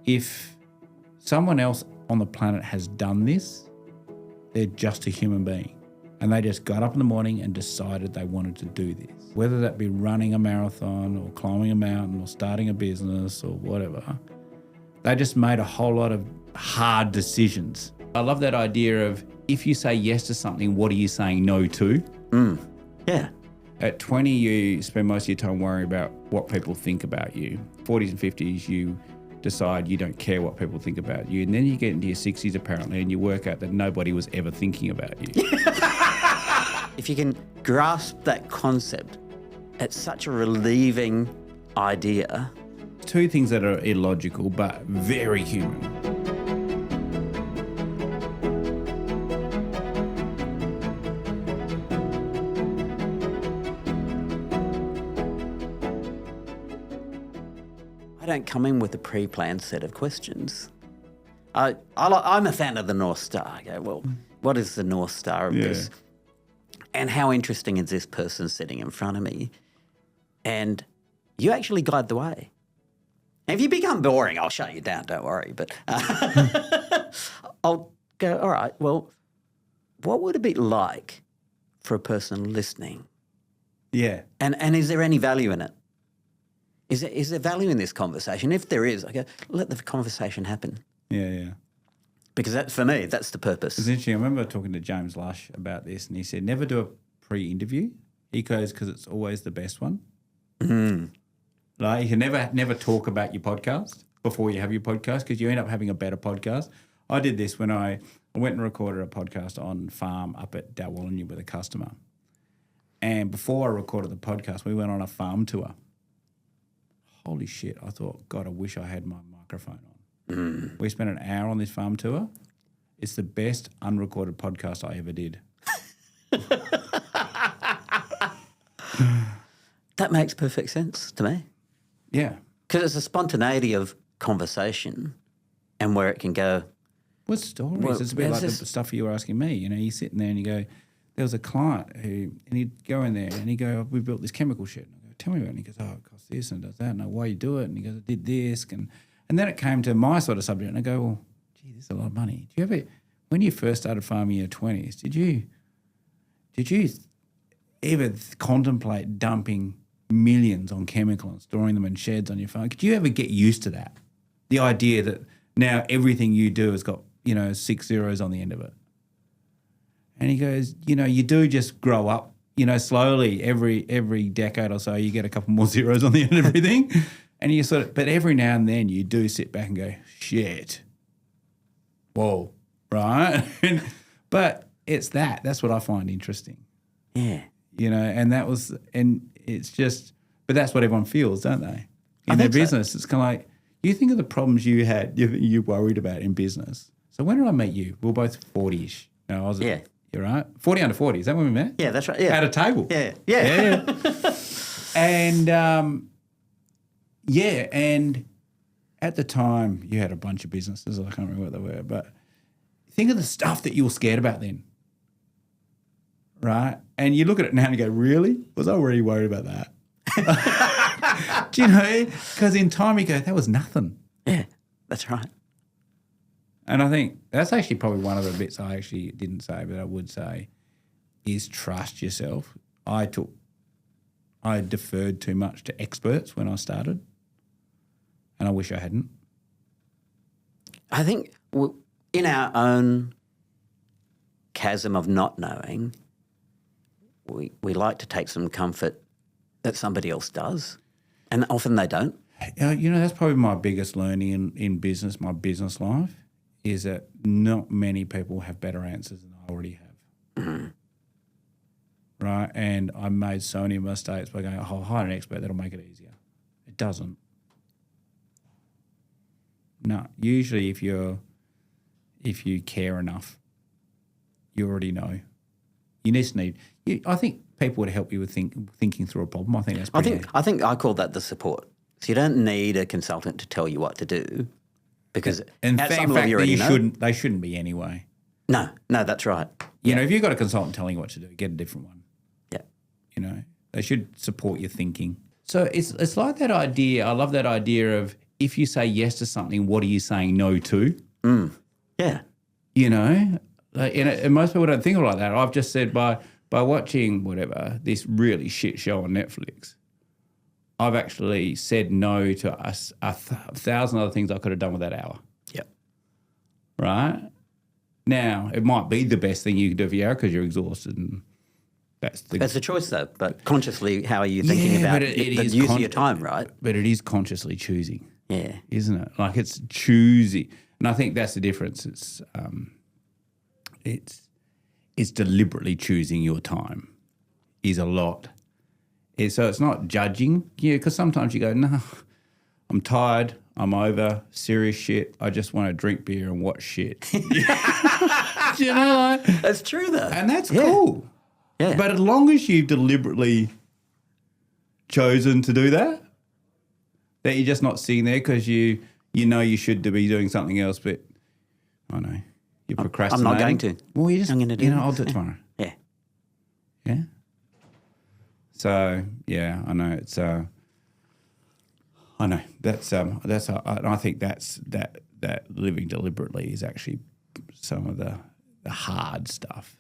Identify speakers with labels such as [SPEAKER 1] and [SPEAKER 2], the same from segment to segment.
[SPEAKER 1] if someone else on the planet has done this, they're just a human being. And they just got up in the morning and decided they wanted to do this. Whether that be running a marathon or climbing a mountain or starting a business or whatever, they just made a whole lot of hard decisions. I love that idea of if you say yes to something, what are you saying no to?
[SPEAKER 2] Yeah.
[SPEAKER 1] At 20, you spend most of your time worrying about what people think about you. 40s and 50s, you decide you don't care what people think about you. And then you get into your 60s apparently and you work out that nobody was ever thinking about you.
[SPEAKER 2] If you can grasp that concept, it's such a relieving idea.
[SPEAKER 1] Two things that are illogical but very human.
[SPEAKER 2] I don't come in with a pre-planned set of questions. I'm a fan of the North Star. I go, well, what is the North Star of this? And how interesting is this person sitting in front of me? And you actually guide the way. And if you become boring, I'll shut you down, don't worry. But I'll go, all right, well, what would it be like for a person listening?
[SPEAKER 1] Yeah.
[SPEAKER 2] And is there any value in it? Is there value in this conversation? If there is, I go, let the conversation happen.
[SPEAKER 1] Yeah.
[SPEAKER 2] Because that, for me, that's the purpose.
[SPEAKER 1] It's interesting. I remember talking to James Lush about this and he said, never do a pre-interview. He goes, because it's always the best one. Like you can never talk about your podcast before you have your podcast because you end up having a better podcast. I did this when I went and recorded a podcast on farm up at Dalwallinu with a customer. And before I recorded the podcast, we went on a farm tour. Holy shit, I thought, God, I wish I had my microphone on. We spent an hour on this farm tour. It's the best unrecorded podcast I ever did.
[SPEAKER 2] That makes perfect sense to me.
[SPEAKER 1] Yeah.
[SPEAKER 2] Because it's a spontaneity of conversation and where it can go.
[SPEAKER 1] What stories?
[SPEAKER 2] Well,
[SPEAKER 1] it's a bit like the stuff you were asking me. You know, you're sitting there and you go, there was a client who, and he'd go in there and he'd go, we built this chemical shed. And I go, tell me about it. And he goes, oh, it costs this and does that. And I know why you do it. And he goes, I did this. And then it came to my sort of subject and I go, well, gee, this is a lot of money. Do you ever, when you first started farming in your 20s, did you ever contemplate dumping millions on chemical and storing them in sheds on your farm? Could you ever get used to that? The idea that now everything you do has got, 6 zeros on the end of it. And he goes, you do just grow up, slowly every decade or so you get a couple more zeros on the end of everything. And you but every now and then you do sit back and go, shit, whoa, right? But it's that's what I find interesting.
[SPEAKER 2] Yeah.
[SPEAKER 1] And it's just, but that's what everyone feels, don't they? In their business, so. It's kind of like, you think of the problems you had, you worried about in business. So when did I meet you? We were both 40-ish.
[SPEAKER 2] Yeah.
[SPEAKER 1] You're right. 40 under 40. Is that when we met?
[SPEAKER 2] Yeah, that's right. Yeah.
[SPEAKER 1] At a table.
[SPEAKER 2] Yeah.
[SPEAKER 1] And, and at the time you had a bunch of businesses. I can't remember what they were, but think of the stuff that you were scared about then, right? And you look at it now and you go, really? Was I really worried about that? Do you know? Because in time you go, that was nothing.
[SPEAKER 2] Yeah, that's right.
[SPEAKER 1] And I think that's actually probably one of the bits I actually didn't say, but I would say, is trust yourself. I deferred too much to experts when I started, and I wish I hadn't.
[SPEAKER 2] I think in our own chasm of not knowing, we like to take some comfort that somebody else does, and often they don't.
[SPEAKER 1] That's probably my biggest learning in business, my business life, is that not many people have better answers than I already have. Mm-hmm. Right? And I made so many mistakes by going, I'll hire an expert, that'll make it easier. It doesn't. No. Usually if you care enough, you already know. You just need I think people would help you with thinking through a problem. I think that's pretty
[SPEAKER 2] I think I call that the support. So you don't need a consultant to tell you what to do, because
[SPEAKER 1] in
[SPEAKER 2] at
[SPEAKER 1] fact,
[SPEAKER 2] some level you already know.
[SPEAKER 1] They shouldn't be anyway.
[SPEAKER 2] No, that's right.
[SPEAKER 1] You know, if you've got a consultant telling you what to do, get a different one.
[SPEAKER 2] Yeah.
[SPEAKER 1] They should support your thinking. So it's like that idea. I love that idea of if you say yes to something, what are you saying no to?
[SPEAKER 2] Yeah.
[SPEAKER 1] You know, and most people don't think of it like that. I've just said by watching whatever, this really shit show on Netflix, I've actually said no to a 1,000 other things I could have done with that hour.
[SPEAKER 2] Yep.
[SPEAKER 1] Right? Now, it might be the best thing you can do for your hour because you're exhausted and that's
[SPEAKER 2] a choice, though. But consciously, how are you thinking about the use of your time, right?
[SPEAKER 1] But it is consciously choosing.
[SPEAKER 2] Yeah.
[SPEAKER 1] Isn't it? Like it's choosing. And I think that's the difference. It's deliberately choosing your time is a lot. So it's not judging. Yeah, because sometimes you go, no, I'm tired. I'm over serious shit. I just want to drink beer and watch shit. You know, like,
[SPEAKER 2] that's true, though.
[SPEAKER 1] And that's cool.
[SPEAKER 2] Yeah.
[SPEAKER 1] But as long as you've deliberately chosen to do that you're just not sitting there because you know you should be doing something else, but I know you're procrastinating.
[SPEAKER 2] I'm not going to.
[SPEAKER 1] Well, you just,
[SPEAKER 2] I'm going to do
[SPEAKER 1] I'll do it tomorrow.
[SPEAKER 2] Yeah.
[SPEAKER 1] Yeah. So yeah, I know it's. I know that's. I think that living deliberately is actually some of the hard stuff.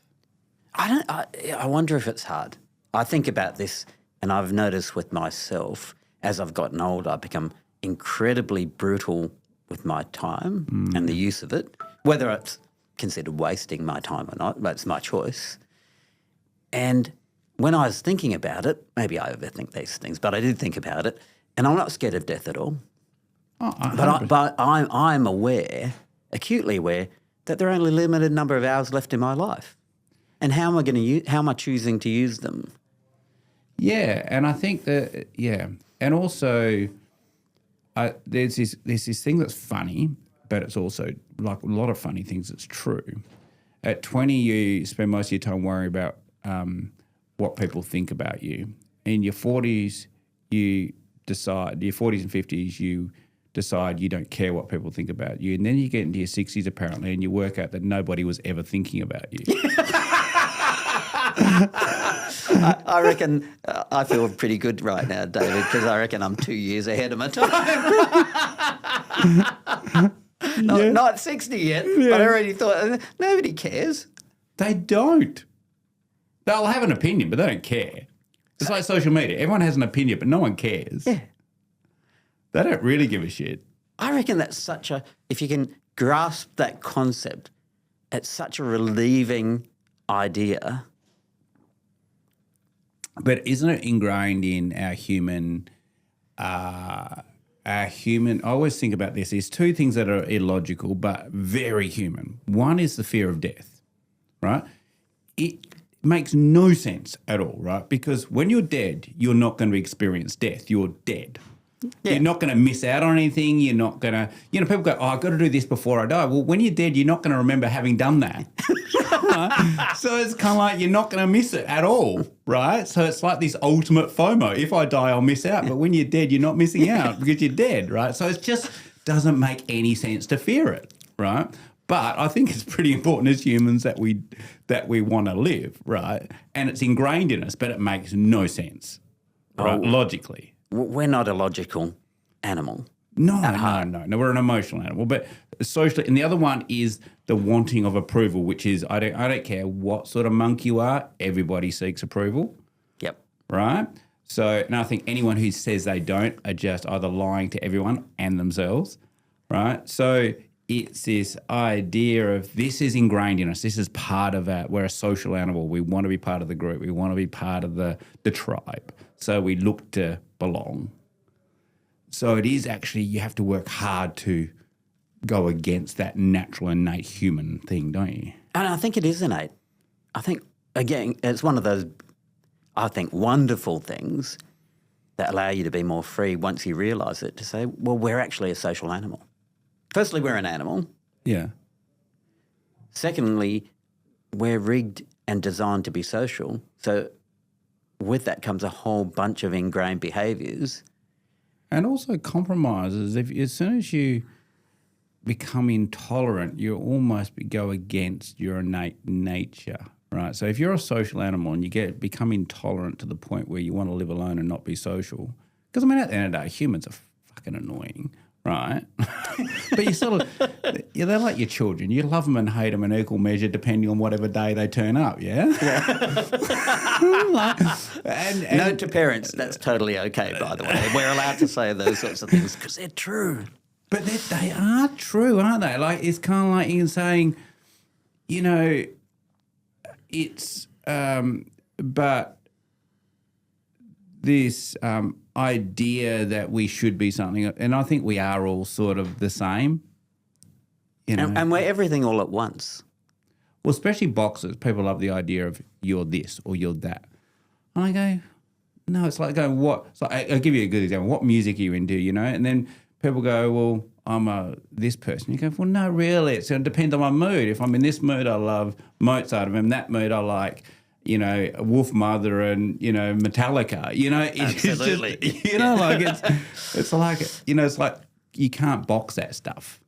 [SPEAKER 2] I wonder if it's hard. I think about this, and I've noticed with myself as I've gotten older, I've become incredibly brutal with my time and the use of it, whether it's considered wasting my time or not, but it's my choice. And when I was thinking about it, maybe I overthink these things, but I did think about it, and I'm not scared of death at all. But I'm aware, acutely aware, that there are only a limited number of hours left in my life. And how am I choosing to use them?
[SPEAKER 1] Yeah, and I think that and also there's this thing that's funny, but it's also like a lot of funny things that's true. At 20, you spend most of your time worrying about what people think about you. In your 40s, your 40s and 50s, you decide you don't care what people think about you, and then you get into your 60s apparently, and you work out that nobody was ever thinking about you.
[SPEAKER 2] I reckon I feel pretty good right now, David, because I reckon I'm 2 years ahead of my time. Not 60 yet, but I already thought, nobody cares.
[SPEAKER 1] They don't. They'll have an opinion, but they don't care. It's like social media. Everyone has an opinion, but no one cares.
[SPEAKER 2] Yeah.
[SPEAKER 1] They don't really give a shit.
[SPEAKER 2] I reckon that's if you can grasp that concept, it's such a relieving idea.
[SPEAKER 1] But isn't it ingrained in our human, I always think about this, there's two things that are illogical but very human. One is the fear of death, right? It makes no sense at all, right? Because when you're dead, you're not going to experience death. You're dead. Yeah. You're not going to miss out on anything. You're not going to, people go, I've got to do this before I die. Well, when you're dead, you're not going to remember having done that. Right? So it's kind of like you're not going to miss it at all, right? So it's like this ultimate FOMO. If I die, I'll miss out. But when you're dead, you're not missing out because you're dead, right? So it just doesn't make any sense to fear it, right? But I think it's pretty important as humans that we want to live, right? And it's ingrained in us, but it makes no sense, right? Logically.
[SPEAKER 2] We're not a logical animal.
[SPEAKER 1] No, we're an emotional animal. But socially, and the other one is the wanting of approval, which is I don't care what sort of monk you are, everybody seeks approval.
[SPEAKER 2] Yep.
[SPEAKER 1] Right? So, and I think anyone who says they don't are just either lying to everyone and themselves, right? So it's this idea of this is ingrained in us. This is part of that. We're a social animal. We want to be part of the group. We want to be part of the tribe. So we look to belong. So it is actually, you have to work hard to go against that natural, innate human thing, don't you?
[SPEAKER 2] And I think it is innate. I think, again, it's one of those, I think, wonderful things that allow you to be more free once you realise it, to say, well, we're actually a social animal. Firstly, we're an animal.
[SPEAKER 1] Yeah.
[SPEAKER 2] Secondly, we're rigged and designed to be social. So with that comes a whole bunch of ingrained behaviours.
[SPEAKER 1] And also compromises. As soon as you become intolerant, you almost go against your innate nature, right? So if you're a social animal and you become intolerant to the point where you want to live alone and not be social, because, at the end of the day, humans are fucking annoying. right? But you sort of, yeah, they're like your children. You love them and hate them in equal measure depending on whatever day they turn up, yeah? and
[SPEAKER 2] Note to parents, that's totally okay, by the way. We're allowed to say those sorts of things because they're true.
[SPEAKER 1] But they are true, aren't they? Like, it's kind of like you saying, you know, it's, but this idea that we should be something, and I think we are all sort of the same, you know.
[SPEAKER 2] And we're everything all at once.
[SPEAKER 1] Well, especially boxers, people love the idea of you're this or you're that. And I go, no, it's like going, what? So I'll give you a good example. What music are you into, you know? And then people go, well, I'm this person. You go, well, no, really. It depends on my mood. If I'm in this mood, I love Mozart. If I'm in that mood, I like, you know, Wolf Mother and, you know, Metallica. You know,
[SPEAKER 2] absolutely.
[SPEAKER 1] It's just, you know, like it's like, you know, it's like you can't box that stuff.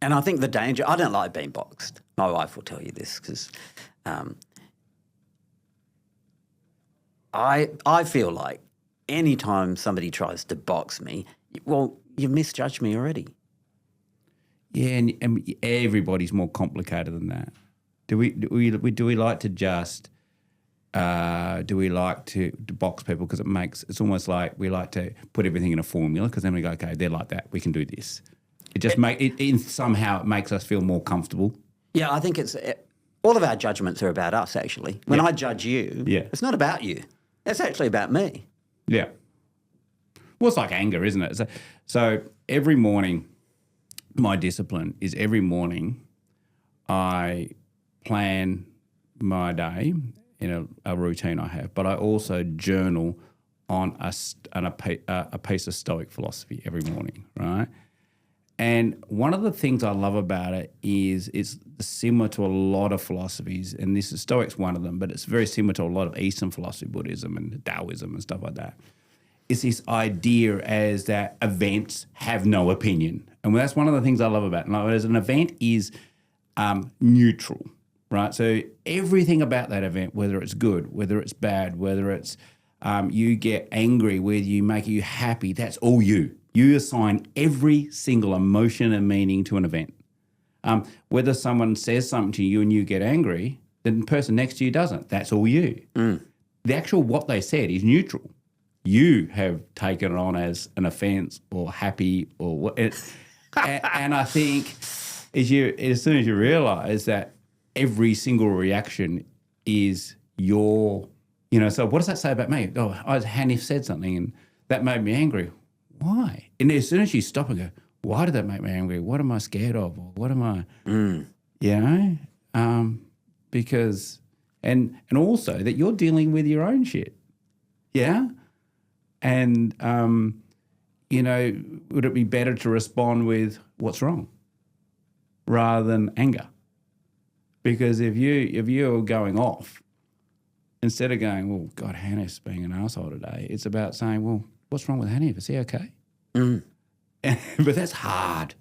[SPEAKER 2] And I think the danger, I don't like being boxed. My wife will tell you this because I feel like any time somebody tries to box me, well, you've misjudged me already.
[SPEAKER 1] Yeah, and everybody's more complicated than that. Do we like to just do we like to box people because it's almost like we like to put everything in a formula because then we go, okay, they're like that, we can do this. It just somehow it makes us feel more comfortable.
[SPEAKER 2] Yeah, I think it's all of our judgments are about us actually. When I judge you, it's not about you. It's actually about me.
[SPEAKER 1] Yeah. Well, it's like anger, isn't it? So every morning, my discipline is every morning I plan my day in a routine I have, but I also journal on a piece of Stoic philosophy every morning, right? And one of the things I love about it is it's similar to a lot of philosophies, and this is Stoic's one of them, but it's very similar to a lot of Eastern philosophy, Buddhism and Taoism and stuff like that. It's this idea as that events have no opinion. And that's one of the things I love about it. Like, as an event is neutral, right? So everything about that event, whether it's good, whether it's bad, whether it's you get angry, whether you make you happy, that's all you. You assign every single emotion and meaning to an event. Whether someone says something to you and you get angry, then the person next to you doesn't. That's all you. The actual what they said is neutral. You have taken it on as an offence or happy or what. And I think as soon as you realise that every single reaction is your, you know, so what does that say about me? Oh, Hanif said something and that made me angry. Why? And as soon as you stop and go, why did that make me angry? What am I scared of? Or what am I, you know? Because, and also that you're dealing with your own shit. Yeah? And, you know, would it be better to respond with what's wrong rather than anger? Because if you're going off, instead of going, well, God, Hanif's being an asshole today, it's about saying, well, what's wrong with Hanif? Is he okay? But that's hard.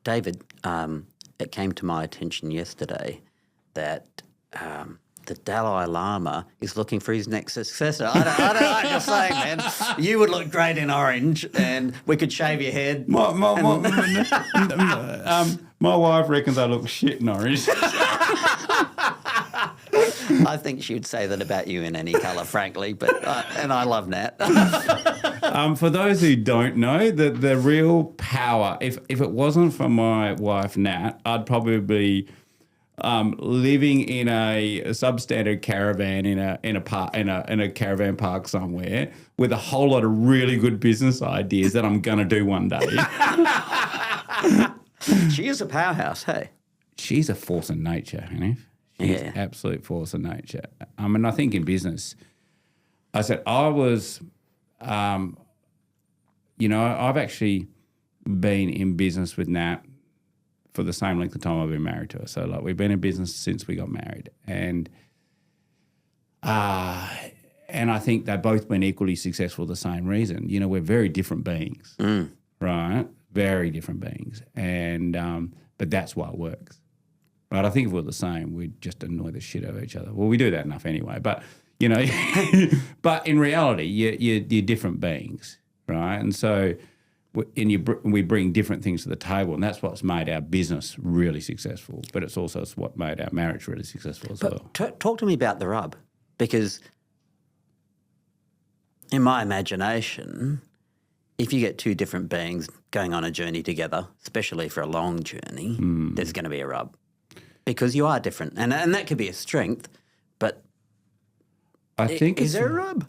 [SPEAKER 2] David, it came to my attention yesterday that the Dalai Lama is looking for his next successor. I'm just saying, man, you would look great in orange and we could shave your head.
[SPEAKER 1] My wife reckons I look shit in orange.
[SPEAKER 2] I think she would say that about you in any colour, frankly, but and I love Nat.
[SPEAKER 1] For those who don't know, the real power, if it wasn't for my wife Nat, I'd probably be living in a substandard caravan in a caravan park somewhere with a whole lot of really good business ideas that I'm gonna do one day.
[SPEAKER 2] She is a powerhouse, hey.
[SPEAKER 1] She's a force of nature, Hanif. She's an absolute force of nature. I mean, I think in business, I said I was, you know, I've actually been in business with Nat for the same length of time I've been married to her. So, like, we've been in business since we got married. And I think they've both been equally successful for the same reason. You know, we're very different beings, right? Very different beings. And but that's why it works. Right? I think if we're the same, we'd just annoy the shit out of each other. Well, we do that enough anyway. But, you know, but in reality, you're different beings, right? And so we bring different things to the table, and that's what's made our business really successful. But it's also what made our marriage really successful as well.
[SPEAKER 2] Talk to me about the rub, because in my imagination, if you get two different beings going on a journey together, especially for a long journey, there's going to be a rub because you are different, and that could be a strength. But
[SPEAKER 1] I think
[SPEAKER 2] is there a rub?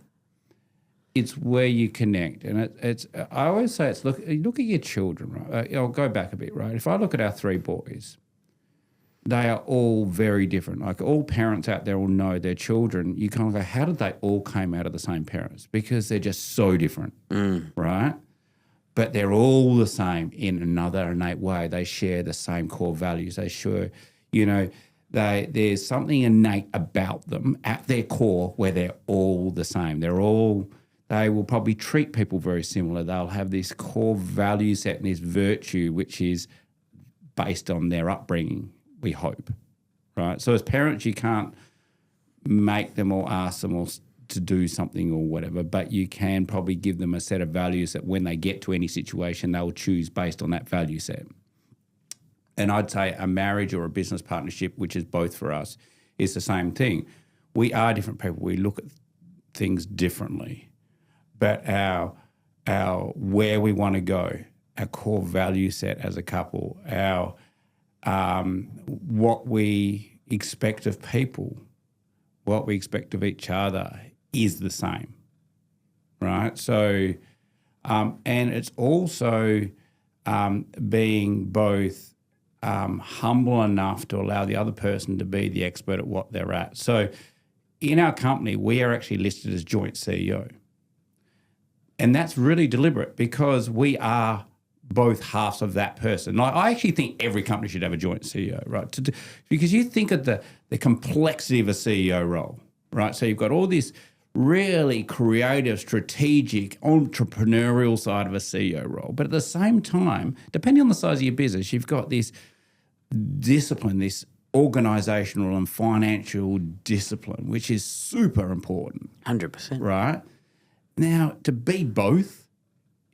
[SPEAKER 1] It's where you connect, and it's. I always say look at your children, right? I'll go back a bit, right? If I look at our three boys, they are all very different. Like all parents out there will know their children. You kind of go, how did they all came out of the same parents? Because they're just so different, right? But they're all the same in another innate way. They share the same core values. They share, there's something innate about them at their core where they're all the same. They will probably treat people very similar. They'll have this core value set and this virtue, which is based on their upbringing, we hope, right? So as parents, you can't make them or ask them or to do something or whatever, but you can probably give them a set of values that when they get to any situation, they'll choose based on that value set. And I'd say a marriage or a business partnership, which is both for us, is the same thing. We are different people. We look at things differently. But our where we want to go, our core value set as a couple, our what we expect of people, what we expect of each other is the same, right? So, and it's also being both humble enough to allow the other person to be the expert at what they're at. So in our company, we are actually listed as joint CEO. And that's really deliberate because we are both halves of that person. I actually think every company should have a joint CEO, right? Because you think of the complexity of a CEO role, right? So you've got all this really creative, strategic, entrepreneurial side of a CEO role. But at the same time, depending on the size of your business, you've got this discipline, this organizational and financial discipline, which is super important.
[SPEAKER 2] 100%.
[SPEAKER 1] Right? Now, to be both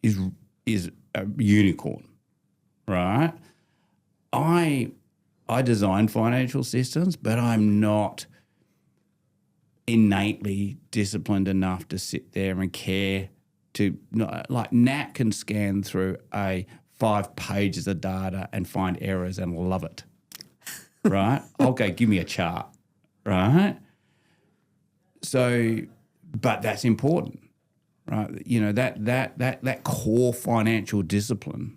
[SPEAKER 1] is a unicorn, right? I design financial systems, but I'm not innately disciplined enough to sit there and care to, like Nat can scan through 5 pages of data and find errors and love it, right? Okay, give me a chart, right? So, but that's important. Right, that core financial discipline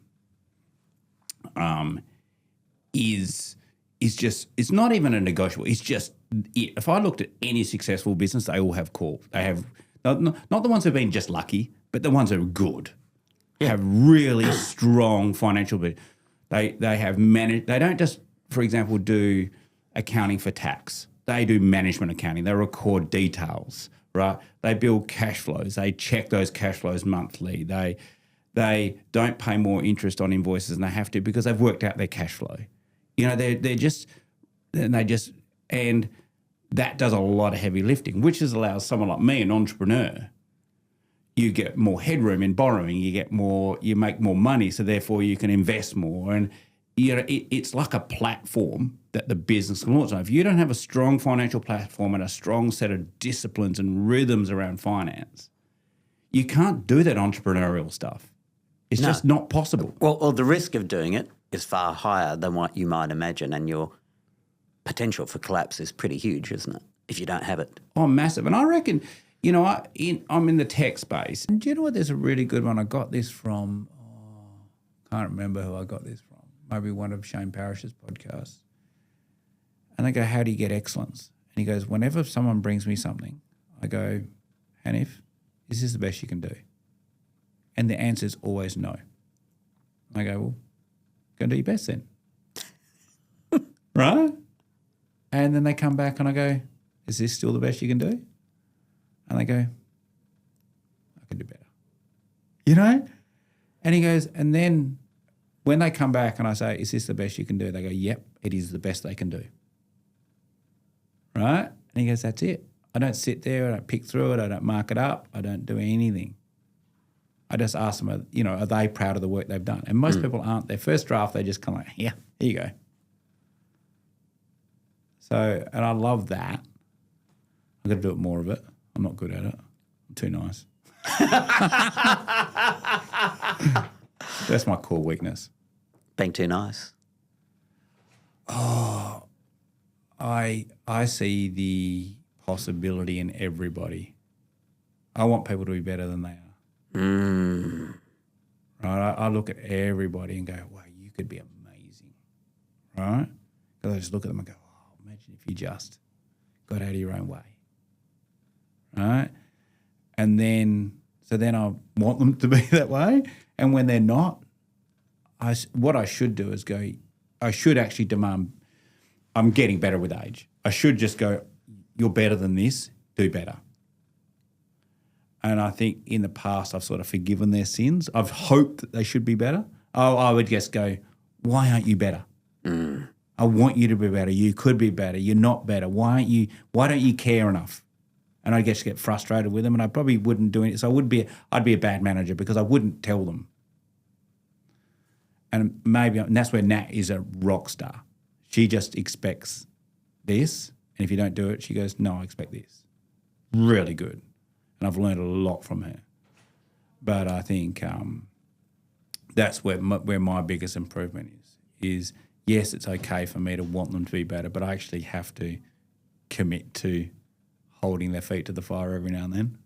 [SPEAKER 1] is just, it's not even a negotiable. It's just it. If I looked at any successful business, they all have core. They have not the ones who've been just lucky, but the ones that are good. Have really strong financial. They have managed. They don't just, for example, do accounting for tax. They do management accounting. They record details. Right, they build cash flows. They check those cash flows monthly. They don't pay more interest on invoices than they have to because they've worked out their cash flow. And that does a lot of heavy lifting, which allows someone like me, an entrepreneur, you get more headroom in borrowing. You make more money, so therefore you can invest more. And it's like a platform that the business can launch on. If you don't have a strong financial platform and a strong set of disciplines and rhythms around finance, you can't do that entrepreneurial stuff. It's just not possible.
[SPEAKER 2] Well, the risk of doing it is far higher than what you might imagine, and your potential for collapse is pretty huge, isn't it, if you don't have it?
[SPEAKER 1] Oh, massive. And I reckon, I'm in the tech space. And do you know what? There's a really good one. I got this from, can't remember who I got this from. Maybe one of Shane Parrish's podcasts. And I go, how do you get excellence? And he goes, whenever someone brings me something, I go, Hanif, is this the best you can do? And the answer is always no. I go, well, go do your best then. Right? And then they come back and I go, is this still the best you can do? And they go, I can do better. And he goes, and then when they come back and I say, is this the best you can do? They go, yep, it is the best they can do. Right? And he goes, that's it. I don't sit there, I don't pick through it, I don't mark it up, I don't do anything. I just ask them, are they proud of the work they've done? And most people aren't. Their first draft, they just kind of like, yeah, here you go. So, and I love that. I've got to do it more of it. I'm not good at it. I'm too nice. That's my core weakness.
[SPEAKER 2] Being too nice.
[SPEAKER 1] Oh, I see the possibility in everybody. I want people to be better than they are. Right? I look at everybody and go, wow, you could be amazing. Right? Because I just look at them and go, oh, imagine if you just got out of your own way. Right? And then I want them to be that way. And when they're not, what I should do is go, I should actually demand, I'm getting better with age. I should just go, you're better than this, do better. And I think in the past I've sort of forgiven their sins. I've hoped that they should be better. I would just go, why aren't you better? I want you to be better. You could be better. You're not better. Why don't you care enough? And I just get frustrated with them, and I probably wouldn't do it. So I'd be a bad manager because I wouldn't tell them. And that's where Nat is a rock star. She just expects this, and if you don't do it, she goes, no, I expect this. Really good. And I've learned a lot from her. But I think that's where my biggest improvement is yes, it's okay for me to want them to be better, but I actually have to commit to holding their feet to the fire every now and then.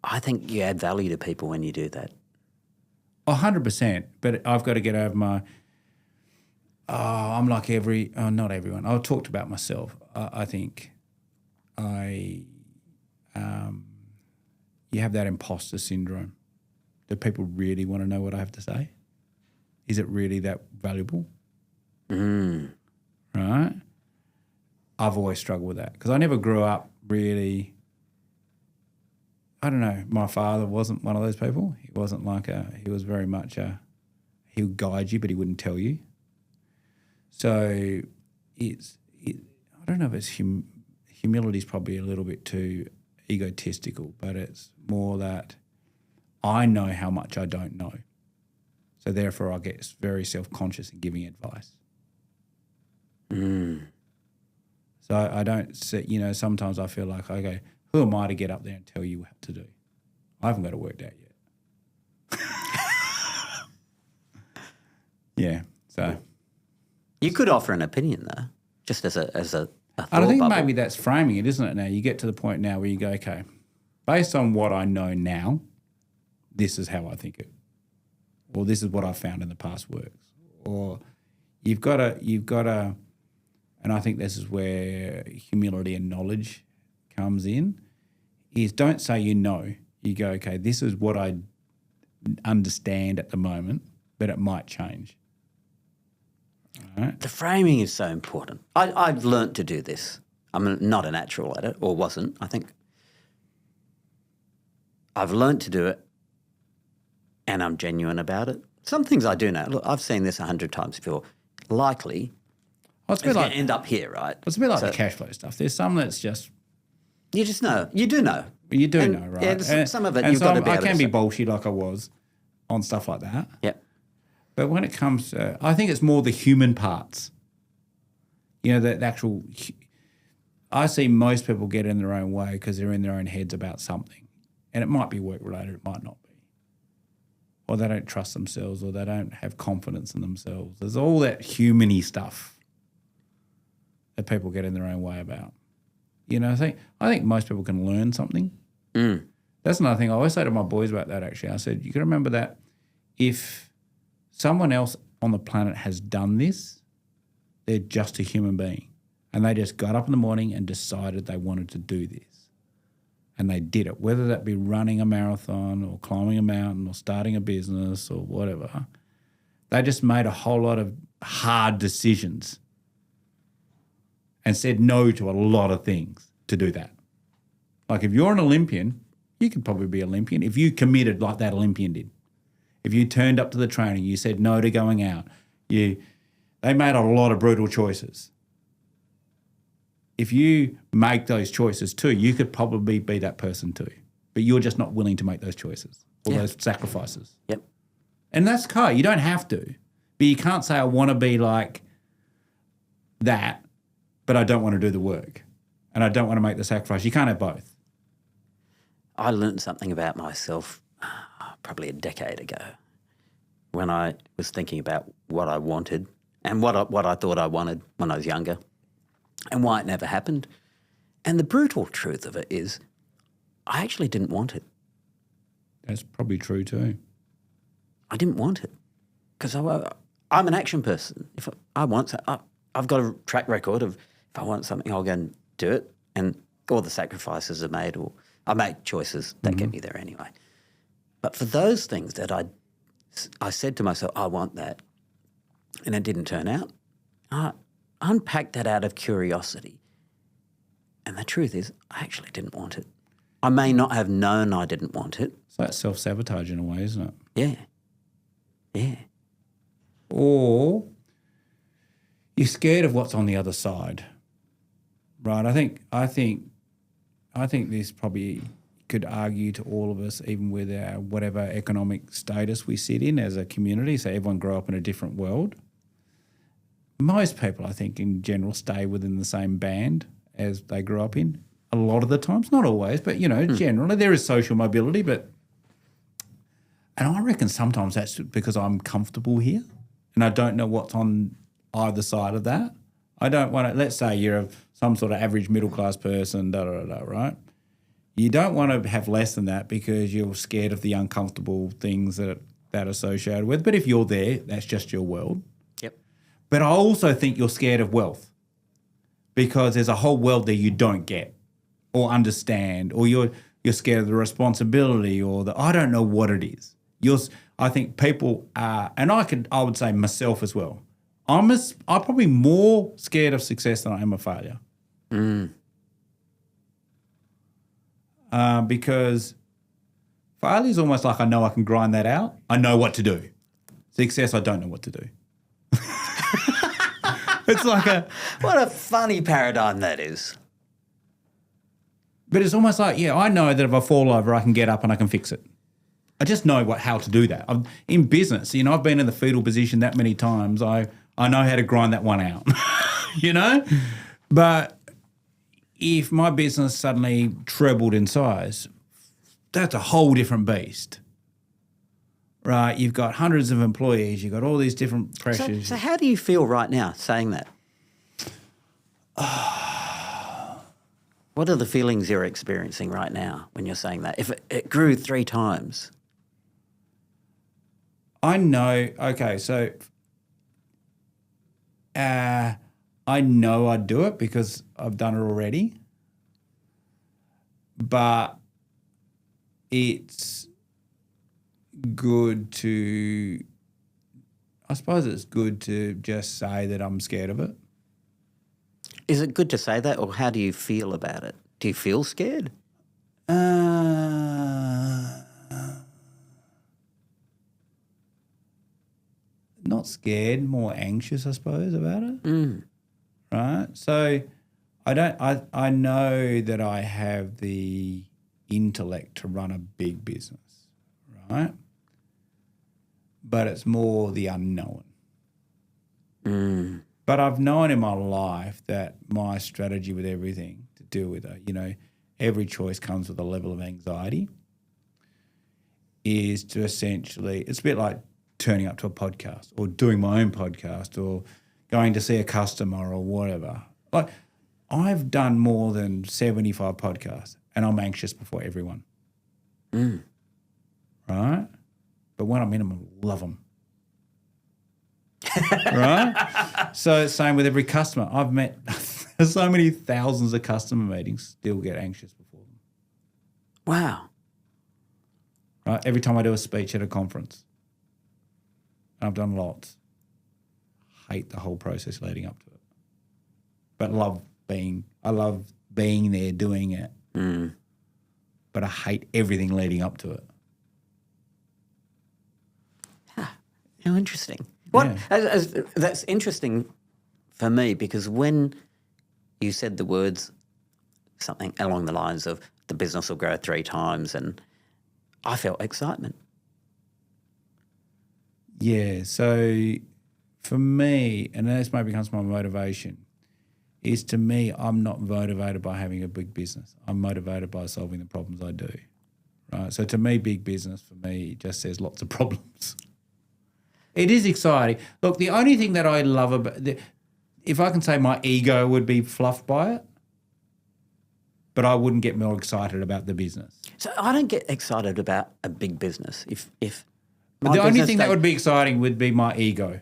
[SPEAKER 2] I think you add value to people when you do that.
[SPEAKER 1] 100%. But I've got to get over my, I'm like not everyone. I've talked about myself. I think you have that imposter syndrome. Do people really want to know what I have to say? Is it really that valuable? Right? I've always struggled with that because I never grew up really, I don't know, my father wasn't one of those people. He wasn't he was very much he would guide you, but he wouldn't tell you. So I don't know if it's humility is probably a little bit too egotistical, but it's more that I know how much I don't know. So therefore I get very self-conscious in giving advice. So I don't see, sometimes I feel like, okay, who am I to get up there and tell you what to do? I haven't got it worked out yet. Yeah, so.
[SPEAKER 2] You could offer an opinion though, just as a thought
[SPEAKER 1] I think
[SPEAKER 2] bubble.
[SPEAKER 1] maybe that's framing it, isn't it now? You get to the point now where you go, okay, based on what I know now, this is how I think it. Or this is what I've found in the past works. Or you've got to, and I think this is where humility and knowledge comes in, is don't say you know. You go, okay, this is what I understand at the moment, but it might change. All right?
[SPEAKER 2] The framing is so important. I've learnt to do this. I'm not a natural at it, or wasn't, I think. I've learnt to do it, and I'm genuine about it. Some things I do know. Look, I've seen this 100 times before. Likely, it's going to end up here, right?
[SPEAKER 1] It's a bit like the cash flow stuff. There's some that's just...
[SPEAKER 2] You just know. You do know.
[SPEAKER 1] You do know, right?
[SPEAKER 2] Yeah, some of it you've got to be able to
[SPEAKER 1] I can be bullshit like I was on stuff like that.
[SPEAKER 2] Yep.
[SPEAKER 1] But when it comes to... I think it's more the human parts. The actual... I see most people get in their own way because they're in their own heads about something. And it might be work-related, it might not be. Or they don't trust themselves, or they don't have confidence in themselves. There's all that human-y stuff that people get in their own way about. I think most people can learn something. That's another thing I always say to my boys about that, actually. I said, you can remember that if someone else on the planet has done this, they're just a human being. And they just got up in the morning and decided they wanted to do this. And they did it, whether that be running a marathon or climbing a mountain or starting a business or whatever. They just made a whole lot of hard decisions and said no to a lot of things to do that. Like if you're an Olympian, you could probably be Olympian if you committed like that Olympian did. If you turned up to the training, you said no to going out. They made a lot of brutal choices. If you make those choices too, you could probably be that person too, but you're just not willing to make those choices or those sacrifices.
[SPEAKER 2] Yep.
[SPEAKER 1] And that's okay. You don't have to. But you can't say I want to be like that, but I don't want to do the work and I don't want to make the sacrifice. You can't have both.
[SPEAKER 2] I learned something about myself probably a decade ago when I was thinking about what I wanted and what I thought I wanted when I was younger and why it never happened. And the brutal truth of it is I actually didn't want it.
[SPEAKER 1] That's probably true too.
[SPEAKER 2] I didn't want it because I'm an action person. If I want something, I've got a track record of if I want something, I'll go and do it, and all the sacrifices are made, or I make choices that get me there anyway. But for those things that I said to myself, I want that, and it didn't turn out, I unpacked that out of curiosity. And the truth is, I actually didn't want it. I may not have known I didn't want it.
[SPEAKER 1] It's like self-sabotage in a way, isn't it?
[SPEAKER 2] Yeah. Yeah.
[SPEAKER 1] Or you're scared of what's on the other side, right? I think this probably could argue to all of us, even with our whatever economic status we sit in as a community. So everyone grow up in a different world. Most people, I think, in general, stay within the same band as they grew up in. A lot of the times, not always, but generally there is social mobility. And I reckon sometimes that's because I'm comfortable here, and I don't know what's on either side of that. I don't want to. Let's say you're some sort of average middle class person, right? You don't want to have less than that because you're scared of the uncomfortable things that are associated with. But if you're there, that's just your world.
[SPEAKER 2] Yep.
[SPEAKER 1] But I also think you're scared of wealth because there's a whole world there you don't get or understand, or you're scared of the responsibility or I don't know what it is. I think people are, and I would say myself as well. I'm probably more scared of success than I am of failure. Because failure is almost like I know I can grind that out. I know what to do. Success, I don't know what to do. It's like
[SPEAKER 2] what a funny paradigm that is.
[SPEAKER 1] But it's almost like, I know that if I fall over, I can get up and I can fix it. I just know how to do that. In business, I've been in the fetal position that many times. I know how to grind that one out, But if my business suddenly trebled in size, that's a whole different beast, right? You've got hundreds of employees. You've got all these different pressures.
[SPEAKER 2] So how do you feel right now saying that? What are the feelings you're experiencing right now when you're saying that? If it grew 3 times.
[SPEAKER 1] I know, okay, so I know I'd do it because I've done it already. But it's good to, I suppose it's good to just say that I'm scared of it.
[SPEAKER 2] Is it good to say that, or how do you feel about it? Do you feel scared?
[SPEAKER 1] Not scared, more anxious, I suppose, about it. Right? So I know that I have the intellect to run a big business, right? But it's more the unknown. But I've known in my life that my strategy with everything to deal with it, every choice comes with a level of anxiety, is to essentially, it's a bit like turning up to a podcast or doing my own podcast or going to see a customer or whatever. Like, I've done more than 75 podcasts and I'm anxious before everyone. Right? But when I'm in them, I love them. Right? So same with every customer. I've met so many thousands of customer meetings, still get anxious before them.
[SPEAKER 2] Wow.
[SPEAKER 1] Right? Every time I do a speech at a conference, and I've done lots, hate the whole process leading up to it. But I love being there doing it. But I hate everything leading up to it.
[SPEAKER 2] How interesting. That's interesting for me, because when you said the words, something along the lines of the business will grow 3 times, and I felt excitement.
[SPEAKER 1] Yeah, so for me, and this maybe becomes my motivation, is to me, I'm not motivated by having a big business. I'm motivated by solving the problems I do, right? So to me, big business for me just says lots of problems. It is exciting. Look, the only thing that I love about if I can say my ego would be fluffed by it, but I wouldn't get more excited about the business.
[SPEAKER 2] So I don't get excited about a big business. If my
[SPEAKER 1] the only
[SPEAKER 2] business
[SPEAKER 1] thing that would be exciting would be my ego.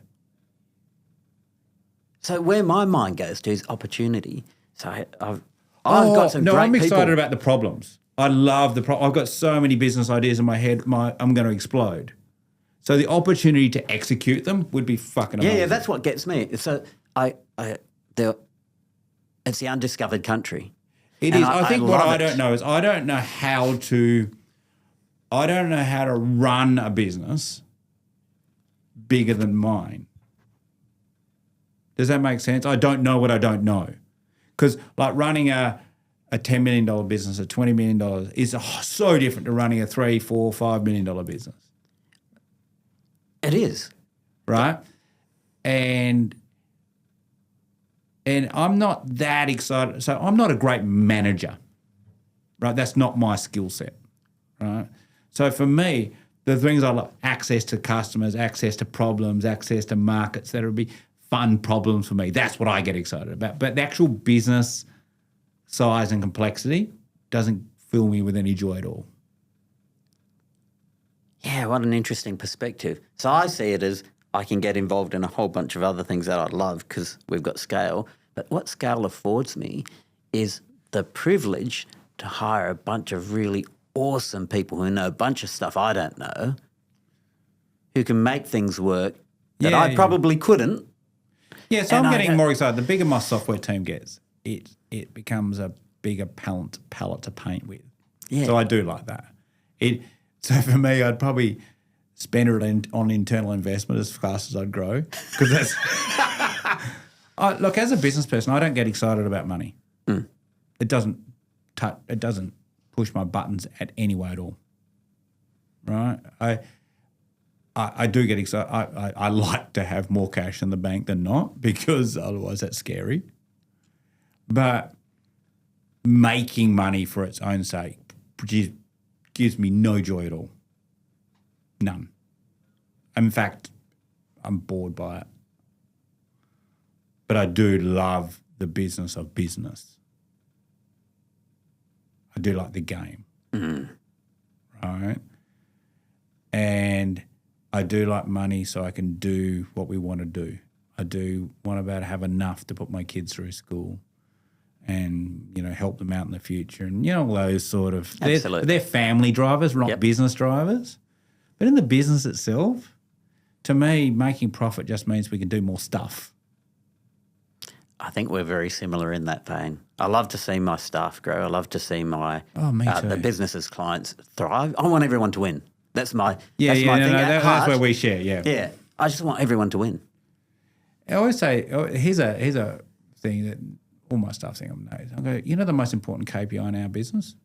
[SPEAKER 2] So where my mind goes to is opportunity. So I've got some great people.
[SPEAKER 1] I'm excited about the problems. I love the I've got so many business ideas in my head. I'm going to explode. So the opportunity to execute them would be fucking amazing.
[SPEAKER 2] Yeah, that's what gets me. So it's the undiscovered country.
[SPEAKER 1] It is. I think what I don't know is I don't know how to run a business bigger than mine. Does that make sense? I don't know what I don't know. Because like running a $10 million business, a $20 million is so different to running a $3, $4, $5 million business.
[SPEAKER 2] It is.
[SPEAKER 1] Right? And I'm not that excited. So I'm not a great manager, right? That's not my skill set, right? So for me, the things I like, access to customers, access to problems, access to markets, that would be fun problems for me. That's what I get excited about. But the actual business size and complexity doesn't fill me with any joy at all.
[SPEAKER 2] Yeah, what an interesting perspective. So I see it as I can get involved in a whole bunch of other things that I love because we've got scale. But what scale affords me is the privilege to hire a bunch of really awesome people who know a bunch of stuff I don't know, who can make things work that I probably couldn't.
[SPEAKER 1] Yeah, so I'm getting more excited. The bigger my software team gets, it becomes a bigger palette to paint with. Yeah. So I do like that. So for me, I'd probably spend it on internal investment as fast as I'd grow. Because that's look, as a business person, I don't get excited about money. Mm. It doesn't push my buttons at any way at all. Right? I do get excited. I like to have more cash in the bank than not because otherwise that's scary. But making money for its own sake gives me no joy at all. None. In fact, I'm bored by it. But I do love the business of business. I do like the game. Mm. Right? And I do like money so I can do what we want to do. I do want to have enough to put my kids through school and, help them out in the future. And, all those sort of – they're family drivers, not business drivers. But in the business itself, to me, making profit just means we can do more stuff.
[SPEAKER 2] I think we're very similar in that vein. I love to see my staff grow. I love to see the business's clients thrive. I want everyone to win. That's my thing at heart.
[SPEAKER 1] That's where we share, yeah.
[SPEAKER 2] Yeah, I just want everyone to win.
[SPEAKER 1] I always say, here's a thing that all my staff think I'm knows. I go, the most important KPI in our business?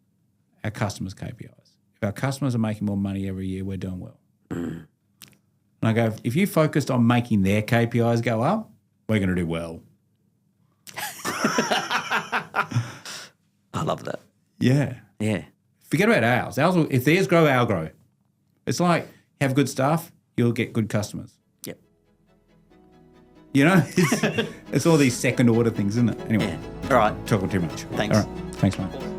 [SPEAKER 1] Our customers' KPIs. If our customers are making more money every year, we're doing well. Mm. And I go, if you focused on making their KPIs go up, we're going to do well.
[SPEAKER 2] I love that.
[SPEAKER 1] Yeah.
[SPEAKER 2] Yeah.
[SPEAKER 1] Forget about ours. If theirs grow, ours grow. It's like have good staff, you'll get good customers.
[SPEAKER 2] Yep.
[SPEAKER 1] It's all these second order things, isn't it? Anyway.
[SPEAKER 2] Yeah. All right.
[SPEAKER 1] Talking too much.
[SPEAKER 2] Thanks.
[SPEAKER 1] All right. Thanks, mate.